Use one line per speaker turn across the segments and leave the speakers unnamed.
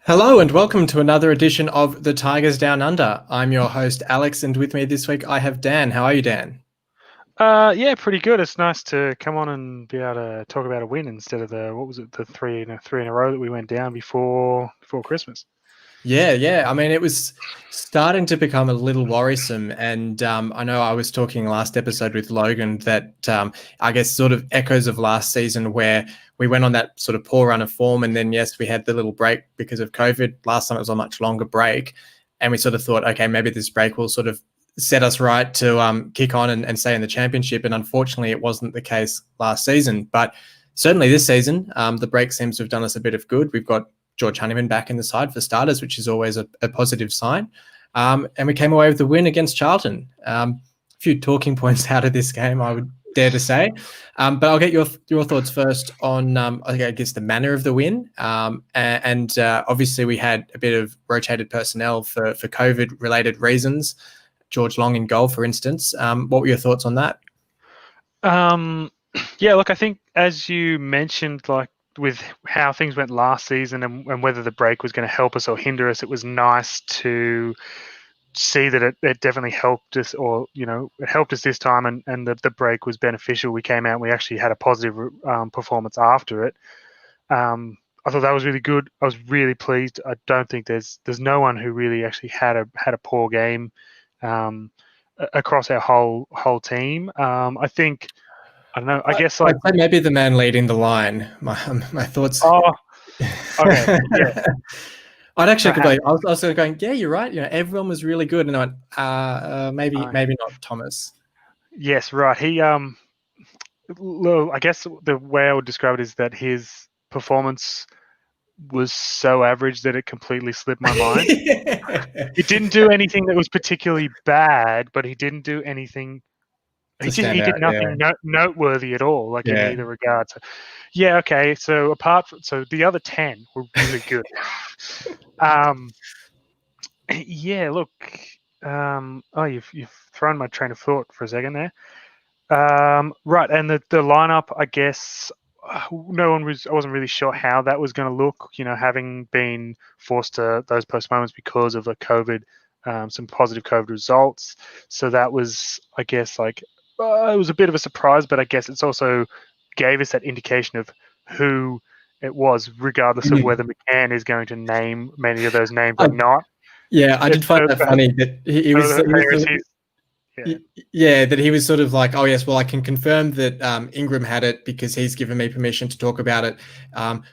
Hello and welcome to another edition of The Tigers Down Under. I'm your host, Alex, and with me this week I have Dan. How are you, Dan?
Yeah, pretty good. It's nice to come on and be able to talk about a win instead of the three in a row that we went down before Christmas.
Yeah. I mean, it was starting to become a little worrisome. And I know I was talking last episode with Logan that I guess sort of echoes of last season where we went on that sort of poor run of form. And then, yes, we had the little break because of COVID. Last time it was a much longer break. And we sort of thought, okay, maybe this break will sort of set us right to kick on and stay in the championship. And unfortunately, it wasn't the case last season. But certainly this season, the break seems to have done us a bit of good. We've got George Honeyman back in the side for starters, which is always a positive sign. And we came away with the win against Charlton. A few talking points out of this game, I would dare to say. But I'll get your thoughts first on, I guess, the manner of the win. And obviously we had a bit of rotated personnel for COVID-related reasons. George Long in goal, for instance. What were your thoughts on that?
Yeah, look, I think as you mentioned, like with how things went last season and whether the break was going to help us or hinder us, it was nice to see that it definitely helped us, or it helped us this time, and the break was beneficial. We came out and we actually had a positive performance after it. I thought that was really good. I was really pleased. I don't think there's no one who really actually had a poor game across our whole team. I think, I don't know. I guess
I'd say maybe the man leading the line. My thoughts.
Oh, okay, yeah.
I'd actually completely. I was sort of going, yeah, you're right. Everyone was really good, and I went, maybe not Thomas.
Yes, right. He I guess the way I would describe it is that his performance was so average that it completely slipped my mind. He didn't do anything that was particularly bad, but he didn't do anything. He did nothing noteworthy at all, like in either regard. So, yeah, okay. So the other 10 were really good. Yeah, look. You've thrown my train of thought for a second there. Right, and the lineup, I guess, I wasn't really sure how that was going to look, having been forced to those postponements because of the COVID, some positive COVID results. So that was, I guess, it was a bit of a surprise, but I guess it's also gave us that indication of who it was, regardless of whether McCann is going to name many of those names or not.
Yeah, I did find that funny that he was that he was sort of like, oh yes, well I can confirm that Ingram had it because he's given me permission to talk about it.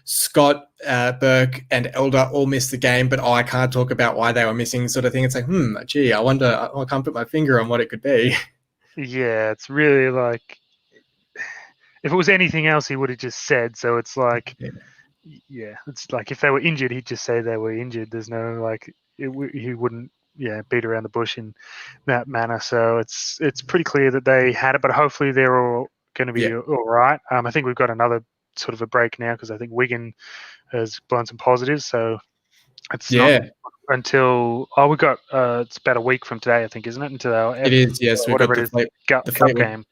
Scott, Burke, and Elder all missed the game, but I can't talk about why they were missing, sort of thing. It's like, gee, I wonder. I can't put my finger on what it could be.
Yeah, it's really like, if it was anything else, he would have just said. So it's like, yeah, it's like if they were injured, he'd just say they were injured. There's no he wouldn't beat around the bush in that manner. So it's pretty clear that they had it, but hopefully they're all going to be all right. I think we've got another sort of a break now because I think Wigan has blown some positives. So it's not until we got it's about a week from today, I think, isn't it? Until our
it is, yes. We've got the
Cup game.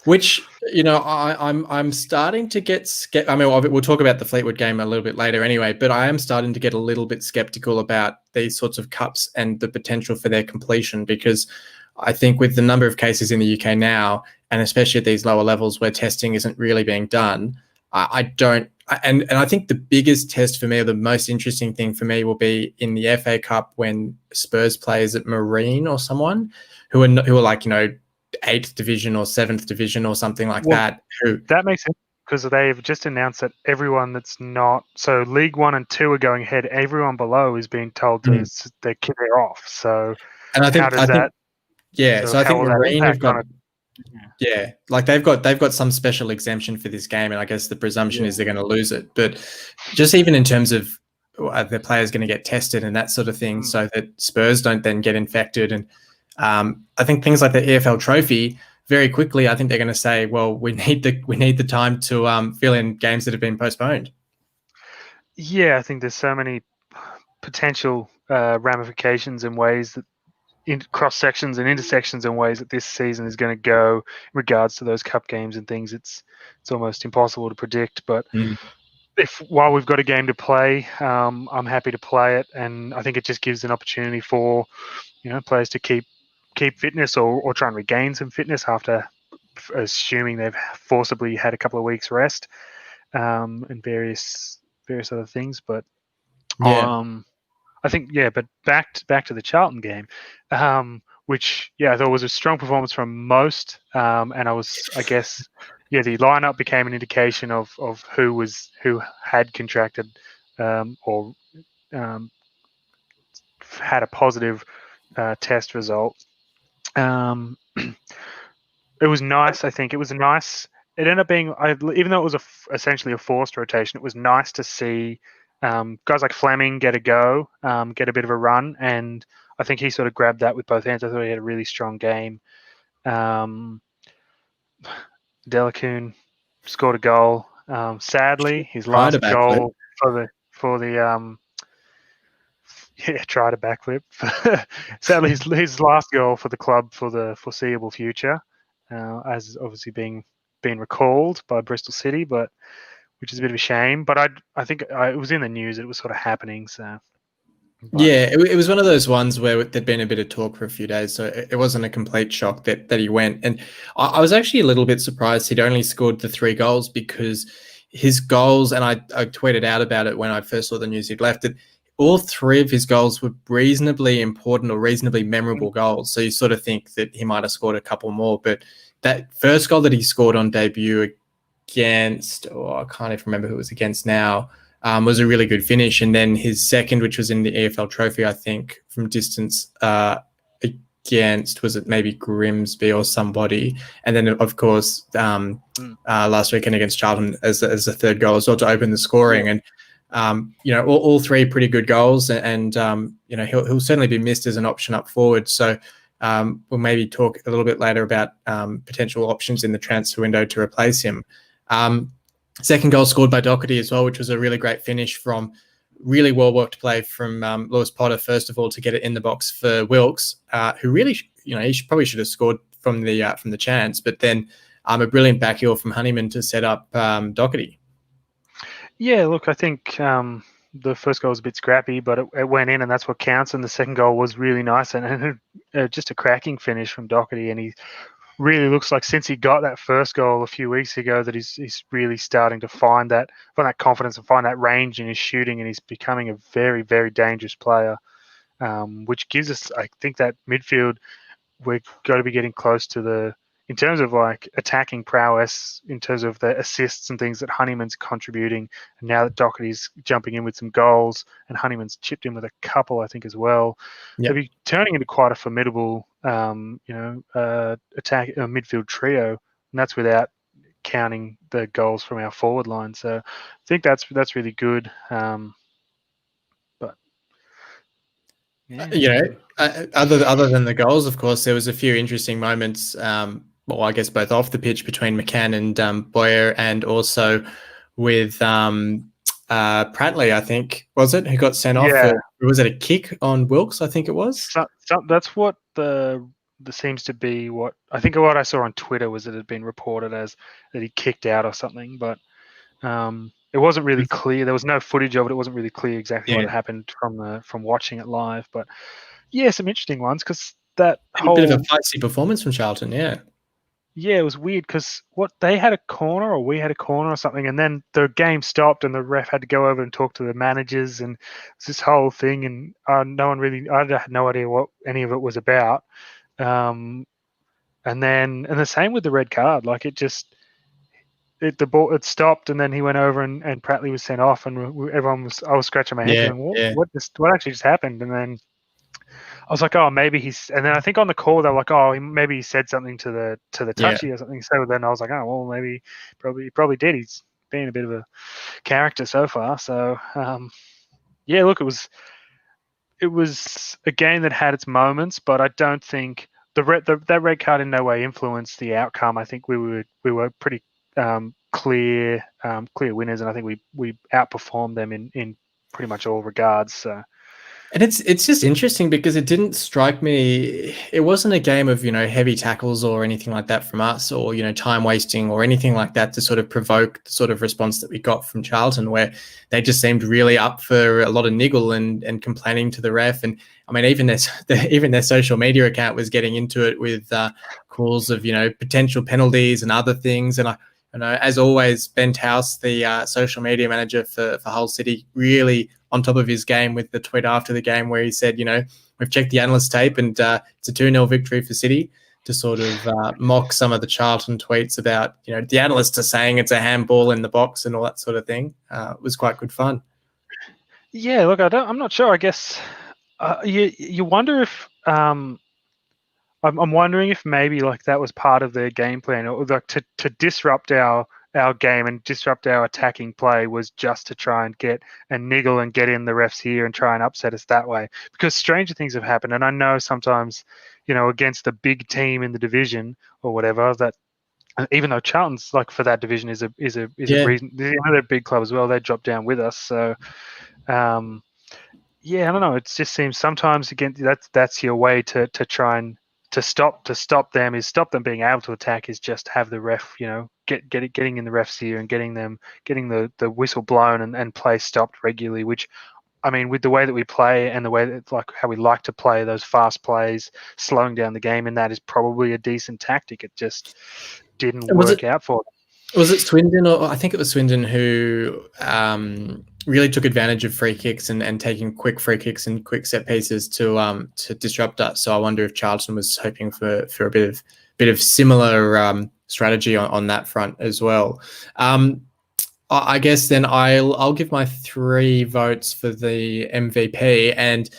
Which, I'm starting to get I mean, we'll talk about the Fleetwood game a little bit later anyway, but I am starting to get a little bit skeptical about these sorts of cups and the potential for their completion, because I think with the number of cases in the UK now, and especially at these lower levels where testing isn't really being done, I think the biggest test for me, or the most interesting thing for me, will be in the FA Cup when Spurs plays at Marine or someone who are like, 8th division or 7th division or something like that.
That makes sense because they've just announced that everyone that's not, so League 1 and 2 are going ahead. Everyone below is being told to they're off. So,
and I think so I think Marine have got they've got some special exemption for this game, and I guess the presumption is they're going to lose it. But just even in terms of the players going to get tested and that sort of thing, so that Spurs don't then get infected. And I think things like the EFL Trophy, very quickly, I think they're going to say, well, we need the time to fill in games that have been postponed.
Yeah, I think there's so many potential ramifications and ways that in cross sections and intersections and ways that this season is going to go in regards to those cup games and things. It's almost impossible to predict, but while we've got a game to play, I'm happy to play it, and I think it just gives an opportunity for players to keep fitness or try and regain some fitness after assuming they've forcibly had a couple of weeks rest, and various other things. But
Yeah.
I think but back to the Charlton game, which I thought was a strong performance from most, and I guess the lineup became an indication of who had contracted or had a positive test result. It was nice. I think it was a nice. It ended up being, even though it was essentially a forced rotation, it was nice to see guys like Fleming get a go, get a bit of a run, and I think he sort of grabbed that with both hands. I thought he had a really strong game. Adelakun scored a goal. Sadly, his
Tried a
last
backflip.
goal for the tried a backflip. Sadly, his last goal for the club for the foreseeable future, as obviously being recalled by Bristol City, but which is a bit of a shame. But I think it was in the news. It was sort of happening. So
Yeah, it was one of those ones where there'd been a bit of talk for a few days, so it wasn't a complete shock that he went. And I was actually a little bit surprised he'd only scored the 3 goals, because his goals, and I tweeted out about it when I first saw the news he'd left it, all 3 of his goals were reasonably important or reasonably memorable goals. So you sort of think that he might have scored a couple more. But that first goal that he scored on debut against, I can't even remember who it was against now, was a really good finish. And then his second, which was in the EFL Trophy, I think, from distance against, was it maybe Grimsby or somebody? And then, of course, last weekend against Charlton as the third goal as well to open the scoring.
Yeah.
And, all 3 pretty good goals. And he'll certainly be missed as an option up forward. So we'll maybe talk a little bit later about potential options in the transfer window to replace him. Second goal scored by Doherty as well, which was a really great finish from really well-worked play from Lewis Potter, first of all, to get it in the box for Wilkes, who really, he probably should have scored from the chance, but then a brilliant back heel from Honeyman to set up Doherty.
Yeah, look, I think the first goal was a bit scrappy, but it went in, and that's what counts. And the second goal was really nice, and just a cracking finish from Doherty, and he really looks like since he got that first goal a few weeks ago that he's really starting to find that confidence and find that range in his shooting, and he's becoming a very, very dangerous player, which gives us, I think, that midfield we're got to be getting close to in terms of like attacking prowess, in terms of the assists and things that Honeyman's contributing, and now that Doherty's jumping in with some goals and Honeyman's chipped in with a couple, I think, as well.
Yep.
They'll be turning into quite a formidable, attack midfield trio, and that's without counting the goals from our forward line. So I think that's really good. But yeah.
Other than the goals, of course, there was a few interesting moments. I guess both off the pitch between McCann and Boyer, and also with Pratley, I think, was it, who got sent off? Was it a kick on Wilkes? I think it was.
So that's what the seems to be what I think. What I saw on Twitter was that it had been reported as that he kicked out or something, but it wasn't really clear. There was no footage of it. It wasn't really clear exactly what had happened from watching it live. But yeah, some interesting ones, because that whole
bit of a feisty performance from Charlton.
Yeah, it was weird because they had a corner, or we had a corner or something, and then the game stopped and the ref had to go over and talk to the managers, and it's this whole thing, and I had no idea what any of it was about. And the same with the red card, like the ball stopped, and then he went over and Pratley was sent off, and I was scratching my head going, what actually just happened? And then I was like, oh, maybe and then I think on the call they were like, oh, maybe he said something to the touchy or something. So then I was like, oh, well, maybe he probably did. He's been a bit of a character so far. So look, it was a game that had its moments, but I don't think that red card in no way influenced the outcome. I think we were pretty clear winners, and I think we outperformed them in pretty much all regards. So
And it's just interesting because it didn't strike me. It wasn't a game of, heavy tackles or anything like that from us, or, time wasting or anything like that to sort of provoke the sort of response that we got from Charlton, where they just seemed really up for a lot of niggle and complaining to the ref. And I mean, even their social media account was getting into it with calls of, potential penalties and other things. And as always, Ben Towse, the social media manager for Hull City, really on top of his game with the tweet after the game where he said, we've checked the analyst tape and it's a 2-0 victory for City, to sort of mock some of the Charlton tweets about, the analysts are saying it's a handball in the box and all that sort of thing. It was quite good fun.
Yeah, look, I'm not sure. I guess you wonder if I'm wondering if maybe like that was part of their game plan, or like to disrupt our game and disrupt our attacking play was just to try and get and niggle and get in the refs here and try and upset us that way. Because stranger things have happened, and I know sometimes, against a big team in the division or whatever, that even though Charlton's like for that division is a reason, they're a big club as well. They drop down with us, so. Yeah, I don't know. It just seems sometimes again that's your way to try and to stop them being able to attack is just have the ref, getting in the ref's ear and getting the whistle blown and play stopped regularly. Which, I mean, with the way that we play and the way that like how we like to play those fast plays, slowing down the game, and that is probably a decent tactic. It just didn't work out for them.
Was it Swindon, or I think it was Swindon, who really took advantage of free kicks and taking quick free kicks and quick set pieces to disrupt us? So I wonder if Charlton was hoping for a bit of similar strategy on that front as well. I guess then I'll give my 3 votes for the MVP, and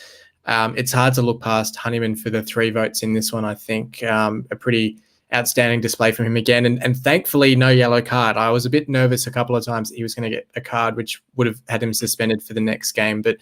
it's hard to look past Honeyman for the 3 votes in this one. I think a pretty outstanding display from him again, and thankfully no yellow card. I was a bit nervous a couple of times that he was going to get a card which would have had him suspended for the next game, but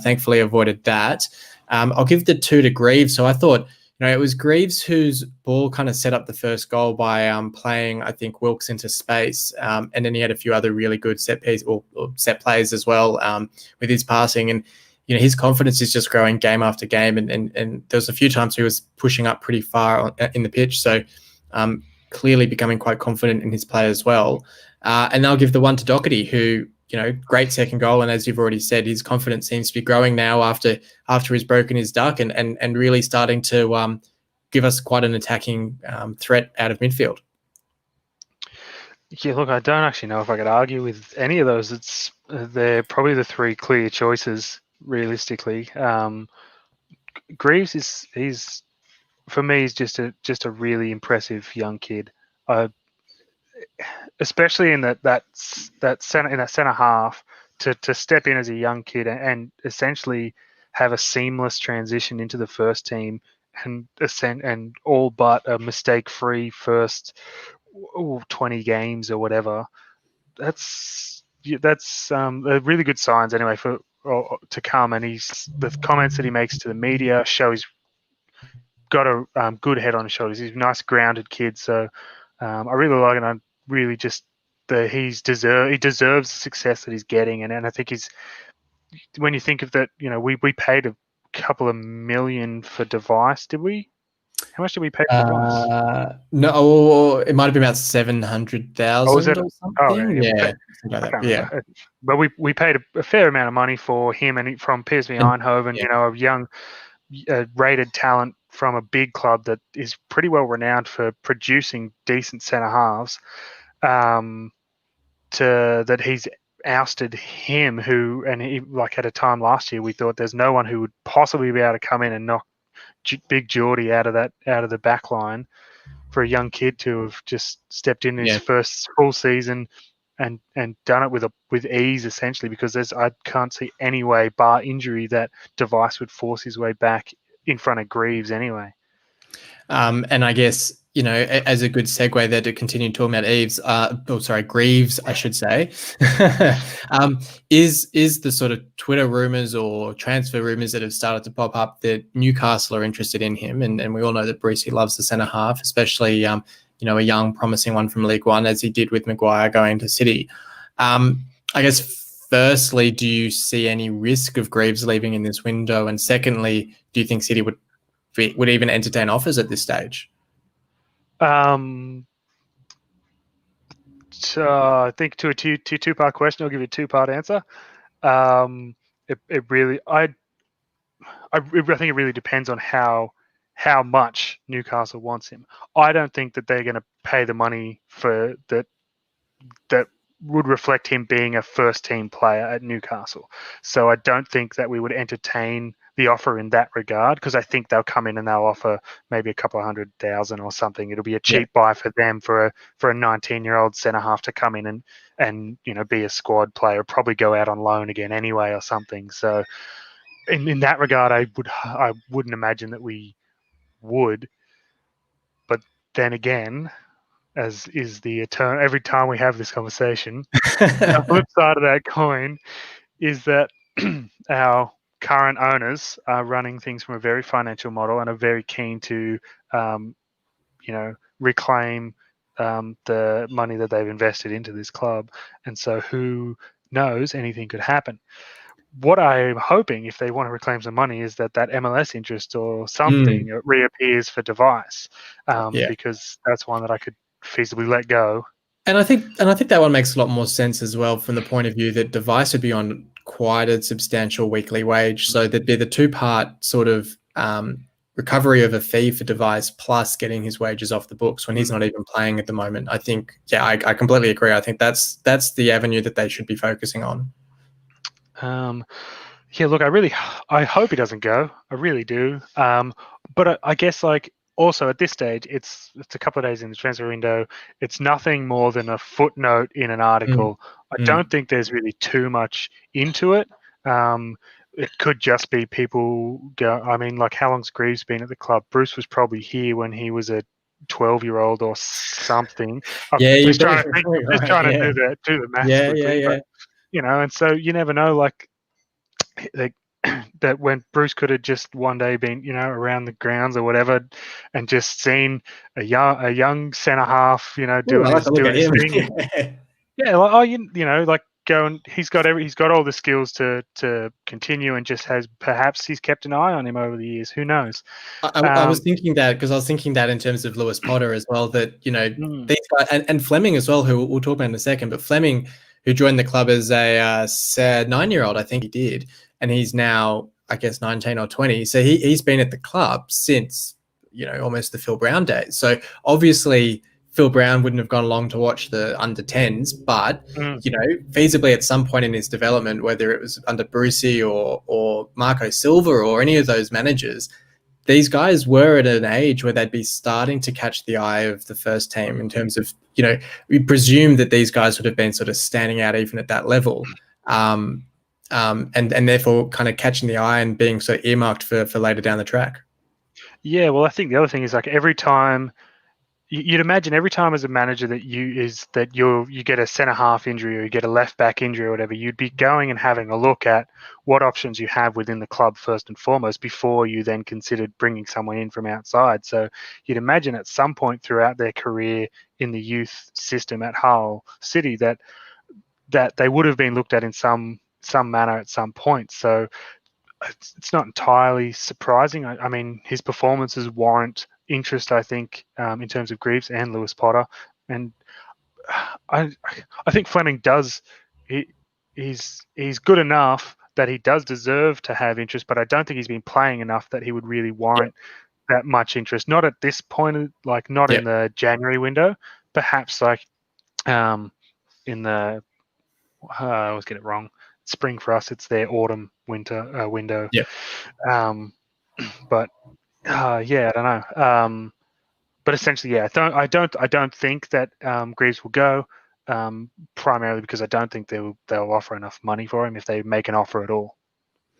thankfully avoided that. I'll give the 2 to Greaves. So I thought, it was Greaves whose ball kind of set up the first goal by playing, I think, Wilkes into space, and then he had a few other really good set piece or set plays as well with his passing, and his confidence is just growing game after game, and there was a few times he was pushing up pretty far in the pitch, so clearly becoming quite confident in his play as well. And I'll give the 1 to Doherty, who, great second goal, and as you've already said, his confidence seems to be growing now after he's broken his duck and really starting to give us quite an attacking threat out of midfield.
Yeah, look, I don't actually know if I could argue with any of those. They're probably the 3 clear choices. Realistically, Greaves he's for me he's just a really impressive young kid, especially in that center half to step in as a young kid and essentially have a seamless transition into the first team and all but a mistake-free first 20 games or whatever. That's really good signs anyway to come, and the comments that he makes to the media show he's got a good head on his shoulders. He's a nice, grounded kid, so I really like it. I really just he deserves the success that he's getting, and I think when you think of that, we paid a couple of million for Device, did we? How much did we pay for Device?
No, it might have been about 700,000 or something.
Oh,
yeah.
But we paid a fair amount of money for him and from PSV Eindhoven, a young rated talent from a big club that is pretty well renowned for producing decent centre halves. That he's ousted him, at a time last year we thought there's no one who would possibly be able to come in and knock Big Geordie out of the back line, for a young kid to have just stepped in his first full season and done it with ease, essentially, because I can't see any way, bar injury, that Device would force his way back in front of Greaves anyway.
And I guess, as a good segue there to continue talking about Greaves, I should say, is the sort of Twitter rumours or transfer rumours that have started to pop up that Newcastle are interested in him, and we all know that Brucey loves the centre half, especially a young promising one from League One, as he did with Maguire going to City. I guess firstly, do you see any risk of Greaves leaving in this window? And secondly, do you think City would even entertain offers at this stage?
So I think to a two-part question, I'll give you a two-part answer. It really, I think it really depends on how much Newcastle wants him. I don't think that they're going to pay the money for that would reflect him being a first team player at Newcastle. So I don't think that we would entertain the offer in that regard, because I think they'll come in and they'll offer maybe a couple of 100,000 or something. It'll be a cheap buy for them for a 19-year-old centre half to come in and be a squad player, probably go out on loan again anyway or something. So in that regard, I wouldn't imagine that we would. But then again, as is the eternal, every time we have this conversation, the flip side of that coin is that our current owners are running things from a very financial model and are very keen to, reclaim the money that they've invested into this club. And so who knows, anything could happen. What I'm hoping, if they want to reclaim some money, is that MLS interest or something reappears for Device, because that's one that I could feasibly let go.
And I think that one makes a lot more sense as well, from the point of view that Device would be on quite a substantial weekly wage. So there'd be the two-part sort of recovery of a fee for Device plus getting his wages off the books when he's not even playing at the moment. I think, I completely agree. I think that's the avenue that they should be focusing on.
Look, I hope he doesn't go. I really do. But I guess, like, also at this stage, it's a couple of days in the transfer window. It's nothing more than a footnote in an article. I don't think there's really too much into it. It could just be people go. I mean, like, how long's Greaves been at the club? Bruce was probably here when he was a 12-year-old or something.
Just
trying to do the maths quickly. But, and so you never know, like, that when Bruce could have just one day been, around the grounds or whatever, and just seen a young centre half, doing his thing. Go, and he's got all the skills to continue, and just perhaps he's kept an eye on him over the years. Who knows?
I was thinking that, because I was thinking that in terms of Lewis Potter as well, that these guys, and Fleming as well, who we'll talk about in a second, but Fleming, who joined the club as a 9-year-old, I think he did, and he's now, I guess, 19 or 20. So he's been at the club since, almost the Phil Brown days. So obviously Phil Brown wouldn't have gone along to watch the under-10s, but, feasibly at some point in his development, whether it was under Brucey or Marco Silva or any of those managers, these guys were at an age where they'd be starting to catch the eye of the first team in terms of, we presume that these guys would have been sort of standing out even at that level. And therefore kind of catching the eye and being sort of earmarked for later down the track. Yeah,
well, I think the other thing is, like, every time you'd imagine every time as a manager that you get a centre half injury or you get a left back injury or whatever, you'd be going and having a look at what options you have within the club first and foremost before you then considered bringing someone in from outside. So you'd imagine at some point throughout their career in the youth system at Hull City that they would have been looked at in some manner at some point. So it's not entirely surprising. I mean, his performances warrant interest, I think, in terms of Greaves and Lewis Potter. And I think Fleming does. He's good enough that he does deserve to have interest, but I don't think he's been playing enough that he would really warrant that much interest. Not at this point, like not in the January window. Perhaps like in the I always get it wrong. Spring for us, it's their autumn winter window. But I don't know. But essentially, I don't think that Greaves will go. Primarily because I don't think they'll offer enough money for him if they make an offer at all.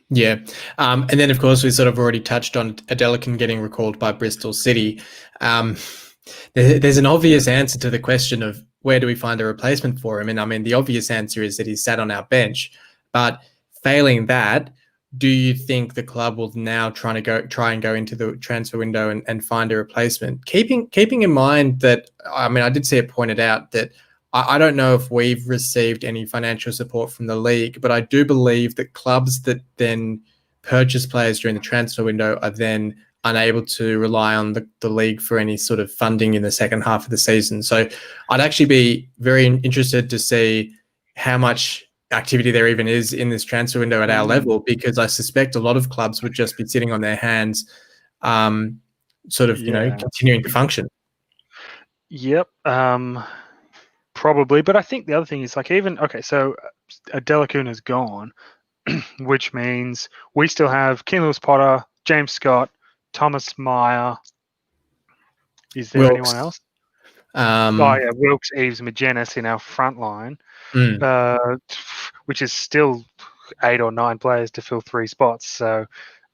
Yeah. And then, of course, we sort of already touched on Adelakun getting recalled by Bristol City. There's an obvious answer to the question of where do we find a replacement for him? And I mean, the obvious answer is that he's sat on our bench. But failing that, do you think the club will now try and go into the transfer window and find a replacement? Keeping in mind that, I mean, I did see it pointed out that I don't know if we've received any financial support from the league, but I do believe that clubs that then purchase players during the transfer window are then unable to rely on the league for any sort of funding in the second half of the season. So I'd actually be very interested to see how much activity there even is in this transfer window at our level, because I suspect a lot of clubs would just be sitting on their hands, sort of, continuing to function.
Yep. Probably, but I think the other thing is so Adelakun is gone, which means we still have Keane Lewis-Potter, James Scott, Thomas Meyer. Is there
Wilkes.
anyone else? Wilkes, Eves, Magennis in our front line, which is still 8 or 9 players to fill 3 spots. So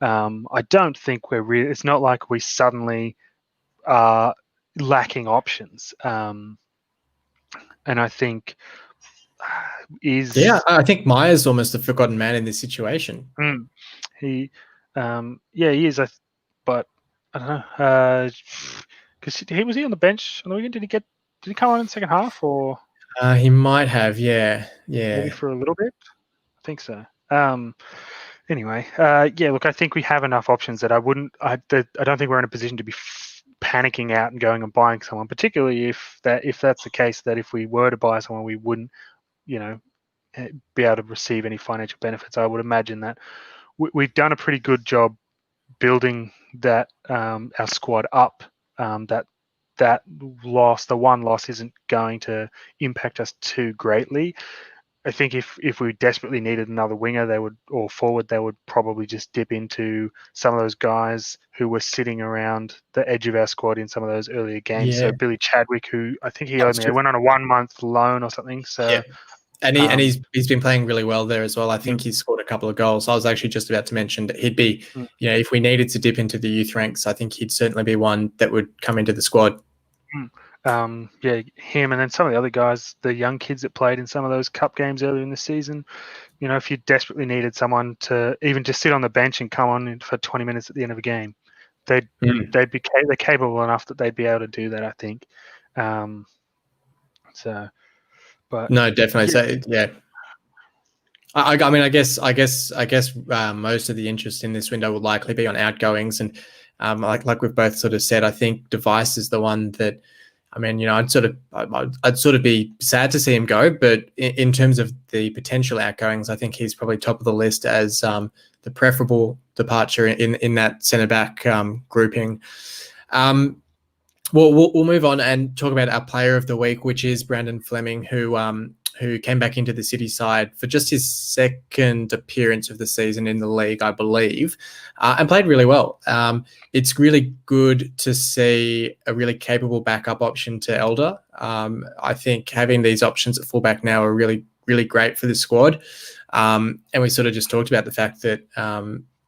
I don't think it's not like we suddenly are lacking options. And I think
I think Meyer's almost a forgotten man in this situation.
He is. But I don't know, because he was on the bench on the weekend. Did he come on in the second half, or
he might have? Yeah,
maybe for a little bit. I think so. Anyway, look, I think we have enough options that I don't think we're in a position to be panicking out and going and buying someone, particularly if that's the case, that if we were to buy someone, we wouldn't, be able to receive any financial benefits. I would imagine that we've done a pretty good job building that our squad up. That loss, the one loss, isn't going to impact us too greatly. I think if we desperately needed another winger, or forward, they would probably just dip into some of those guys who were sitting around the edge of our squad in some of those earlier games. Yeah. So Billy Chadwick, who I think he went on a 1-month loan or something. So.
Yeah. And he's been playing really well there as well. I think he's scored a couple of goals. I was actually just about to mention that he'd be, if we needed to dip into the youth ranks, I think he'd certainly be one that would come into the squad.
Him, and then some of the other guys, the young kids that played in some of those cup games earlier in the season. If you desperately needed someone to even just sit on the bench and come on for 20 minutes at the end of a game, they're capable enough that they'd be able to do that, I think. But
no, definitely. So I mean, I guess most of the interest in this window will likely be on outgoings, and like we've both sort of said, I think Device is the one that, I mean, I'd sort of be sad to see him go, but in terms of the potential outgoings, I think he's probably top of the list as the preferable departure in that centre back grouping. We'll move on and talk about our player of the week, which is Brandon Fleming, who came back into the City side for just his second appearance of the season in the league, I believe, and played really well. It's really good to see a really capable backup option to Elder. I think having these options at fullback now are really, really great for the squad. And we sort of just talked about the fact that,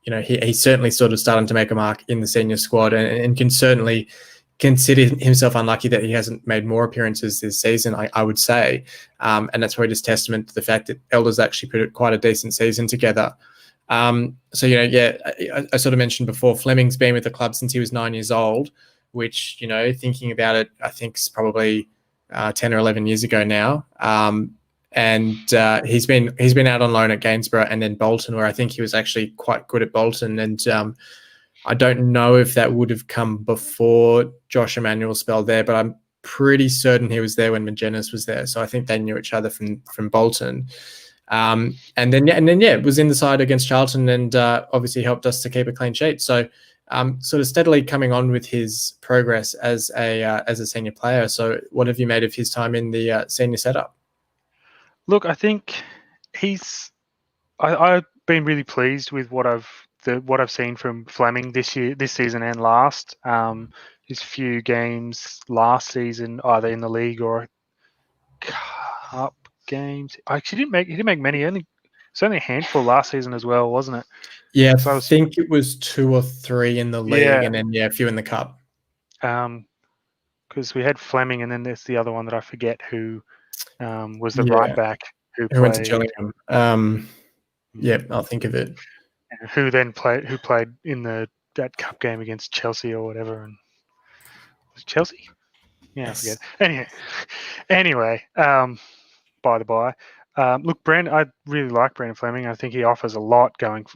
he's certainly sort of starting to make a mark in the senior squad, and can certainly consider himself unlucky that he hasn't made more appearances this season, I would say. And that's probably just testament to the fact that Elder's actually put quite a decent season together. I sort of mentioned before, Fleming's been with the club since he was 9 years old, which, thinking about it, I think is probably 10 or 11 years ago now. And he's been out on loan at Gainsborough and then Bolton, where I think he was actually quite good at Bolton. And I don't know if that would have come before Josh Emmanuel's spell there, but I'm pretty certain he was there when Magennis was there. So I think they knew each other from Bolton. And then was in the side against Charlton, and obviously helped us to keep a clean sheet. So sort of steadily coming on with his progress as a senior player. So what have you made of his time in the senior setup?
Look, I think I've been really pleased with what I've seen from Fleming this season and last. His few games last season, either in the league or cup games. Actually, he didn't make many. It's only a handful last season as well, wasn't it?
Yeah, so I think it was 2 or 3 in the league, and then a few in the cup.
Because we had Fleming, and then there's the other one that I forget who was the right back who
went to Gillingham. I'll think of it.
Who played in that cup game against Chelsea or whatever. And was it Chelsea? Yeah,
Yes.
I forget. Anyway, by the by, look, I really like Brandon Fleming. I think he offers a lot going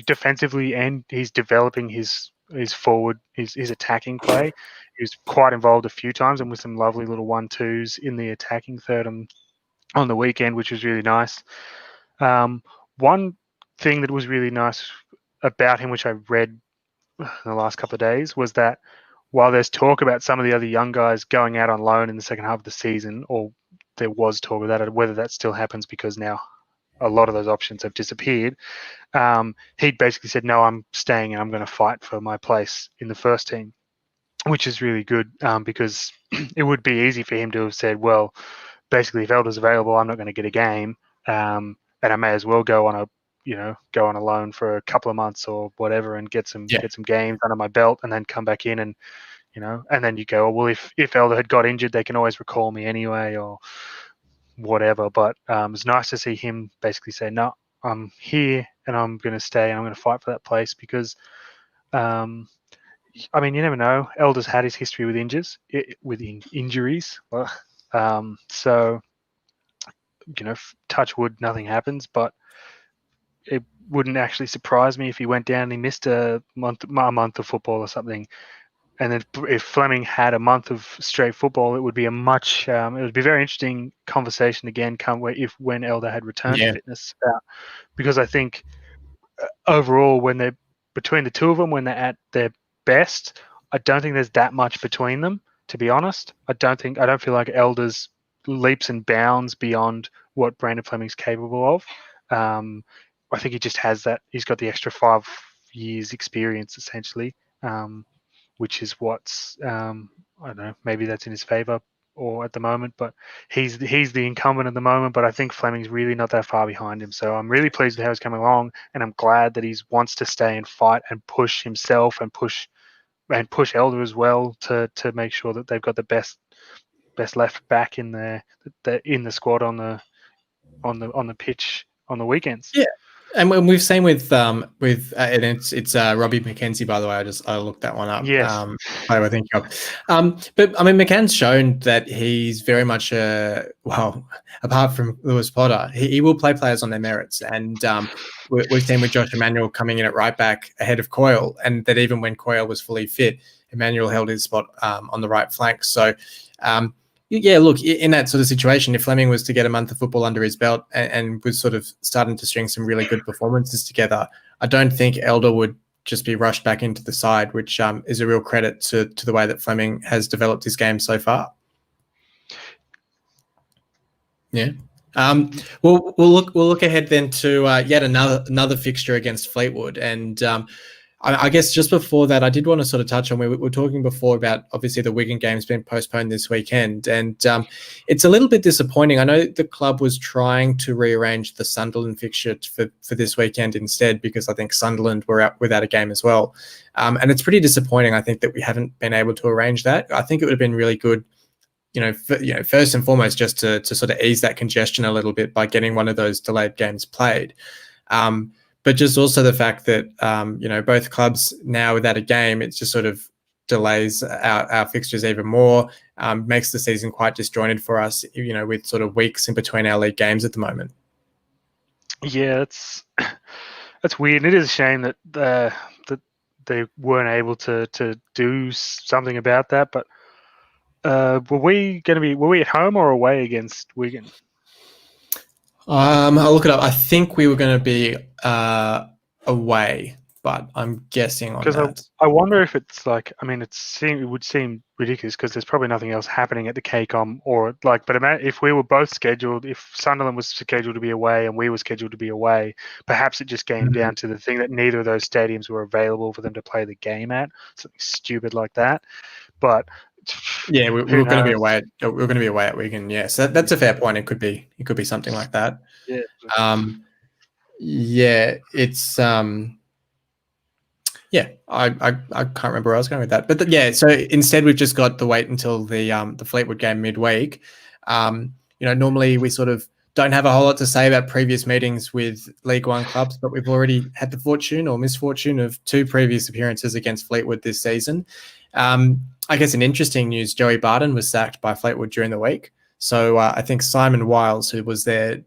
defensively, and he's developing his forward, his attacking play. He was quite involved a few times and with some lovely little 1-2s in the attacking third on the weekend, which was really nice. One thing that was really nice about him, which I read in the last couple of days, was that while there's talk about some of the other young guys going out on loan in the second half of the season, or there was talk of that, whether that still happens because now a lot of those options have disappeared, he basically said, no, I'm staying and I'm going to fight for my place in the first team, which is really good because it would be easy for him to have said, well, basically if Elder's available, I'm not going to get a game, and I may as well go on a loan for a couple of months or whatever and get some games under my belt and then come back in and and then you go, well, if Elder had got injured, they can always recall me anyway or whatever. But it's nice to see him basically say, no, I'm here and I'm going to stay and I'm going to fight for that place because, you never know. Elder's had his history with injuries. So, touch wood, nothing happens, but it wouldn't actually surprise me if he went down and he missed a month of football or something. And then if Fleming had a month of straight football, it would be it would be a very interesting conversation again when Elder had returned to fitness. Because I think overall, when they're between the two of them, when they're at their best, I don't think there's that much between them, to be honest. I don't feel like Elder's leaps and bounds beyond what Brandon Fleming's capable of. I think he just has that. He's got the extra 5 years experience, essentially. Which is what's I don't know, maybe that's in his favour or at the moment, but he's the incumbent at the moment. But I think Fleming's really not that far behind him, so I'm really pleased with how he's coming along, and I'm glad that he wants to stay and fight and push himself and push Elder as well to make sure that they've got the best left back in the squad on the pitch on the weekends.
Yeah. And we've seen with and it's Robbie McKenzie, by the way. I looked that one up.
Yes.
I think but McCann's shown that he's very much apart from Lewis Potter, he will play players on their merits. And we've seen with Josh Emmanuel coming in at right back ahead of Coyle, and that even when Coyle was fully fit, Emmanuel held his spot on the right flank. So. Look, in that sort of situation, if Fleming was to get a month of football under his belt and was sort of starting to string some really good performances together, I don't think Elder would just be rushed back into the side, which is a real credit to the way that Fleming has developed his game so far. Yeah. We'll look ahead then to yet another fixture against Fleetwood, and I guess just before that, I did want to sort of touch on, we were talking before about obviously the Wigan game's been postponed this weekend, and it's a little bit disappointing. I know the club was trying to rearrange the Sunderland fixture for this weekend instead, because I think Sunderland were out without a game as well. And it's pretty disappointing, I think, that we haven't been able to arrange that. I think it would have been really good, first and foremost, just to sort of ease that congestion a little bit by getting one of those delayed games played. But just also the fact that, both clubs now without a game, it just sort of delays our fixtures even more, makes the season quite disjointed for us, with sort of weeks in between our league games at the moment.
Yeah, that's weird. And it is a shame that they weren't able to do something about that. But were we at home or away against Wigan?
I'll look it up. I think we were going to be away, but I'm guessing on that.
Because I wonder if it's like, it would seem ridiculous because there's probably nothing else happening at the KCOM but if we were both scheduled, if Sunderland was scheduled to be away and we were scheduled to be away, perhaps it just came down to the thing that neither of those stadiums were available for them to play the game at, something stupid like that. But
yeah, we were going to be away. We were going to be away at Wigan. Yeah, so that's a fair point. It could be something like that.
Yeah.
It's I can't remember where I was going with that, but so instead we've just got to wait until the Fleetwood game midweek. Normally we sort of don't have a whole lot to say about previous meetings with League One clubs, but we've already had the fortune or misfortune of 2 previous appearances against Fleetwood this season. I guess in interesting news, Joey Barton was sacked by Fleetwood during the week. So I think Simon Wiles, who was their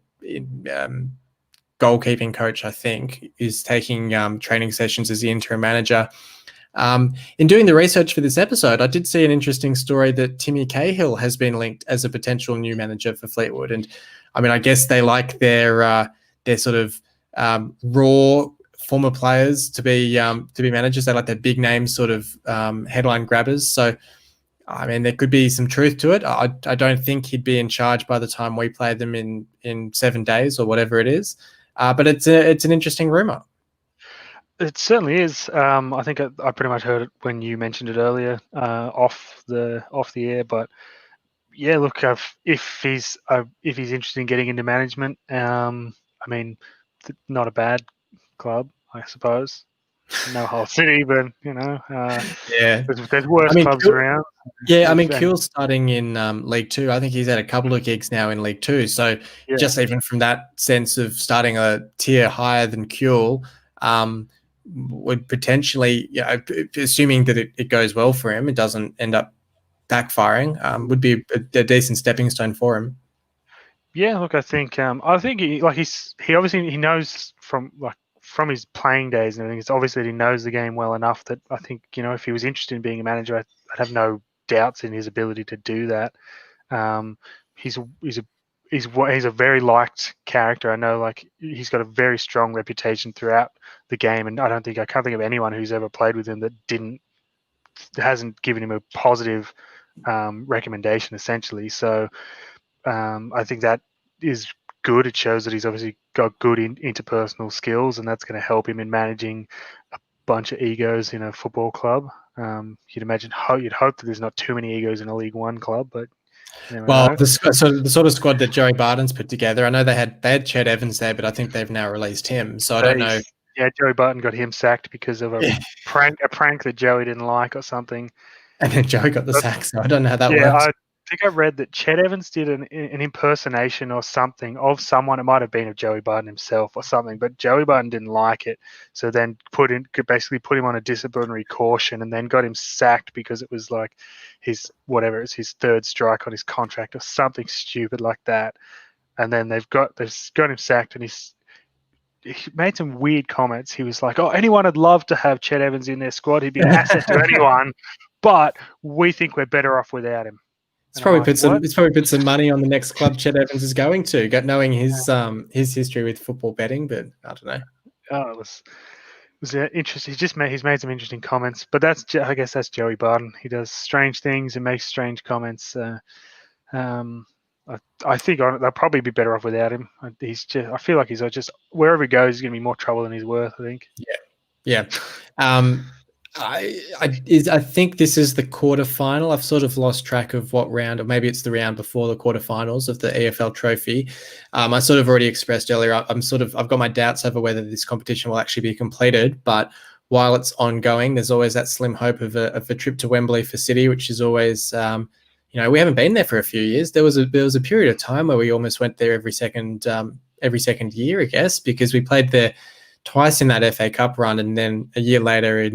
goalkeeping coach, I think, is taking training sessions as the interim manager. In doing the research for this episode, I did see an interesting story that Timmy Cahill has been linked as a potential new manager for Fleetwood. And I mean, I guess they like their sort of raw former players to be managers. They like their big name sort of headline grabbers. So, I mean, there could be some truth to it. I don't think he'd be in charge by the time we play them in 7 days or whatever it is. But it's an interesting rumor.
It certainly is. I think I pretty much heard it when you mentioned it earlier, off the air. But yeah, look, if he's interested in getting into management, I mean, not a bad club, I suppose. No whole city, but
yeah,
there's worse clubs around.
Yeah, I mean, Kuhl's starting in League Two. I think he's had a couple of gigs now in League Two. So just even from that sense of starting a tier higher than Kuhl, would potentially, assuming that it goes well for him, it doesn't end up backfiring, would be a decent stepping stone for him.
Yeah, look, I think he obviously he knows from his playing days and everything. It's obviously that he knows the game well enough that I think if he was interested in being a manager, I'd have no doubts in his ability to do that. He's a very liked character. I know, like, he's got a very strong reputation throughout the game, and I can't think of anyone who's ever played with him that hasn't given him a positive recommendation, essentially. So I think that is good. It shows that he's obviously got good interpersonal skills, and that's going to help him in managing a bunch of egos in a football club. You'd hope that there's not too many egos in a League One club, but
the sort of squad that Joey Barton's put together, I know they had Ched Evans there, but I think they've now released him. So I don't know.
Yeah, Joey Barton got him sacked because of a prank that Joey didn't like or something.
And then Joey got the sack, so I don't know how that works.
I think I read that Ched Evans did an impersonation or something of someone. It might have been of Joey Barton himself or something, but Joey Barton didn't like it. So then basically put him on a disciplinary caution and then got him sacked because it was like his third strike on his contract or something stupid like that. And then they've got him sacked, and he made some weird comments. He was like, "Oh, anyone would love to have Ched Evans in their squad. He'd be an asset to anyone, but we think we're better off without him."
It's probably put some money on the next club Ched Evans is going to, knowing his history with football betting, but I don't know.
Oh, it was interesting. He's made some interesting comments, but I guess that's Joey Barton. He does strange things and makes strange comments. I think they'll probably be better off without him. I feel like he's just wherever he goes, he's going to be more trouble than he's worth, I think.
Yeah. I think this is the quarterfinal. I've sort of lost track of what round, or maybe it's the round before the quarterfinals of the EFL Trophy. I sort of already expressed earlier, I've got my doubts over whether this competition will actually be completed, but while it's ongoing, there's always that slim hope of a trip to Wembley for City, which is always, we haven't been there for a few years. There was a period of time where we almost went there every second year, I guess, because we played there twice in that FA Cup run, and then a year later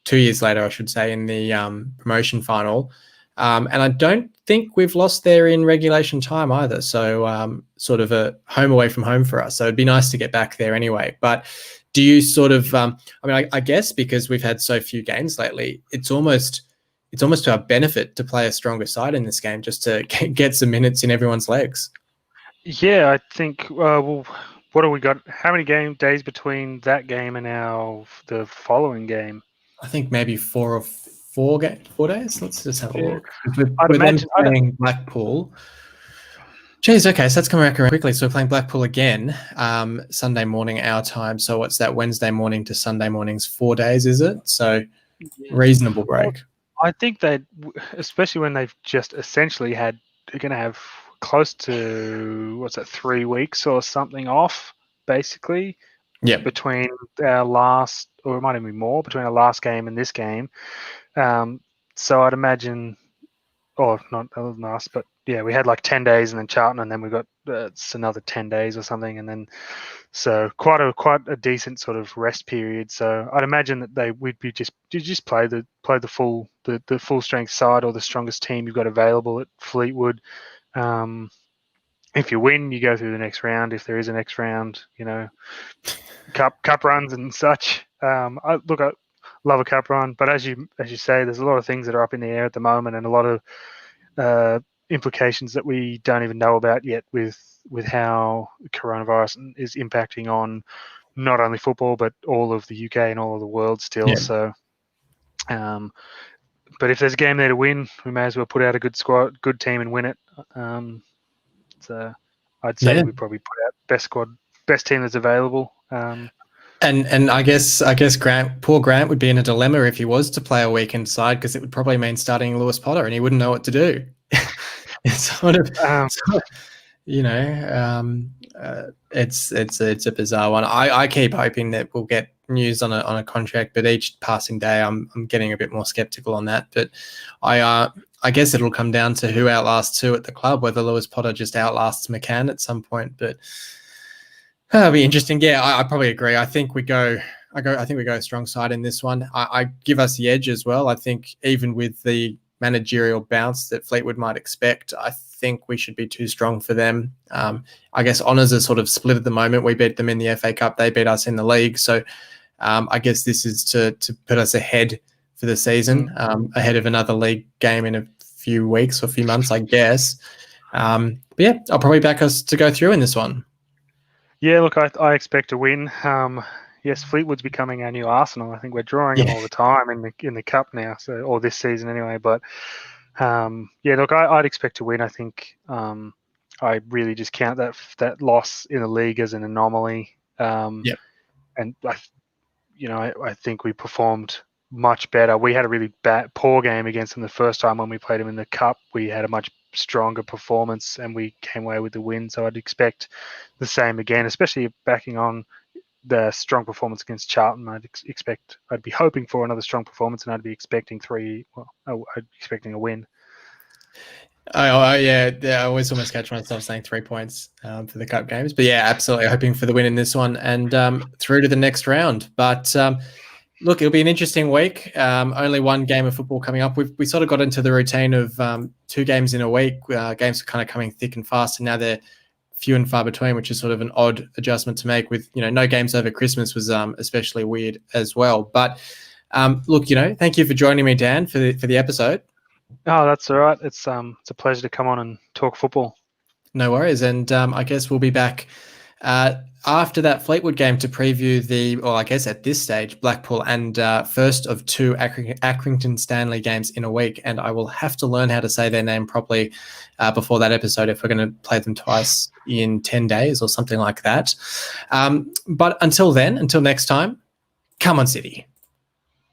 2 years later, I should say, in the promotion final. And I don't think we've lost there in regulation time either. So sort of a home away from home for us. So it'd be nice to get back there anyway. But do you sort of, I guess because we've had so few games lately, it's almost to our benefit to play a stronger side in this game just to get some minutes in everyone's legs. Yeah,
I think, what have we got? How many days between that game and the following game?
I think maybe 4 days. Let's just have a look. We're then playing Blackpool. Geez, okay, so that's coming back around quickly. So we're playing Blackpool again, Sunday morning our time. So what's that, Wednesday morning to Sunday morning's 4 days, is it? So reasonable break.
I think that, especially when they've just essentially they're going to have close to, 3 weeks or something off, basically.
Yeah.
Between our last, or it might even be more, between our last game and this game. So I'd imagine, or not last, but we had like 10 days, and then Charlton, and then we got it's another 10 days or something, and then so quite a decent sort of rest period. So I'd imagine that we'd be just play the full strength side or the strongest team you've got available at Fleetwood. If you win, you go through the next round. If there is a next round, cup runs and such. I love a cup run, but as you say, there's a lot of things that are up in the air at the moment, and a lot of implications that we don't even know about yet with how coronavirus is impacting on not only football but all of the UK and all of the world still. Yeah. So, but if there's a game there to win, we may as well put out a good squad, good team, and win it. So I'd say we probably put out best squad, best team that's available.
And I guess poor Grant would be in a dilemma if he was to play a weekend side, because it would probably mean starting Lewis Potter, and he wouldn't know what to do. It's sort of, it's a bizarre one. I keep hoping that we'll get news on a contract, but each passing day I'm getting a bit more skeptical on that. But I guess it'll come down to who outlasts who at the club, whether Lewis Potter just outlasts McCann at some point. But that'll be interesting. Yeah, I probably agree. I think we go a strong side in this one. I give us the edge as well. I think even with the managerial bounce that Fleetwood might expect, I think we should be too strong for them. I guess honours are sort of split at the moment. We beat them in the FA Cup. They beat us in the league. So I guess this is to put us ahead for the season, ahead of another league game in a few weeks or a few months, I guess. But yeah, I'll probably back us to go through in this one.
Yeah, look, I expect to win. Yes, Fleetwood's becoming our new Arsenal. I think we're drawing them all the time in the cup now, or this season anyway. But yeah, look, I'd expect to win. I think I really just count that loss in the league as an anomaly. And I think we performed much better. We had a really poor game against them the first time when we played them in the cup. We had a much stronger performance and we came away with the win. So I'd expect the same again, especially backing on the strong performance against Charlton. I'd be hoping for another strong performance, and I'd be expecting expecting a win.
Yeah, I always almost catch myself saying 3 points for the cup games, but yeah, absolutely hoping for the win in this one and through to the next round. But look, it'll be an interesting week. Only one game of football coming up. We sort of got into the routine of 2 games in a week. Games are kind of coming thick and fast, and now they're few and far between, which is sort of an odd adjustment to make. With no games over Christmas was especially weird as well. But look, thank you for joining me, Dan, for the episode.
Oh, that's all right. It's a pleasure to come on and talk football.
No worries, and I guess we'll be back after that Fleetwood game to preview I guess at this stage, Blackpool and first of 2 Accrington Stanley games in a week. And I will have to learn how to say their name properly before that episode if we're going to play them twice in 10 days or something like that. But until next time, come on City.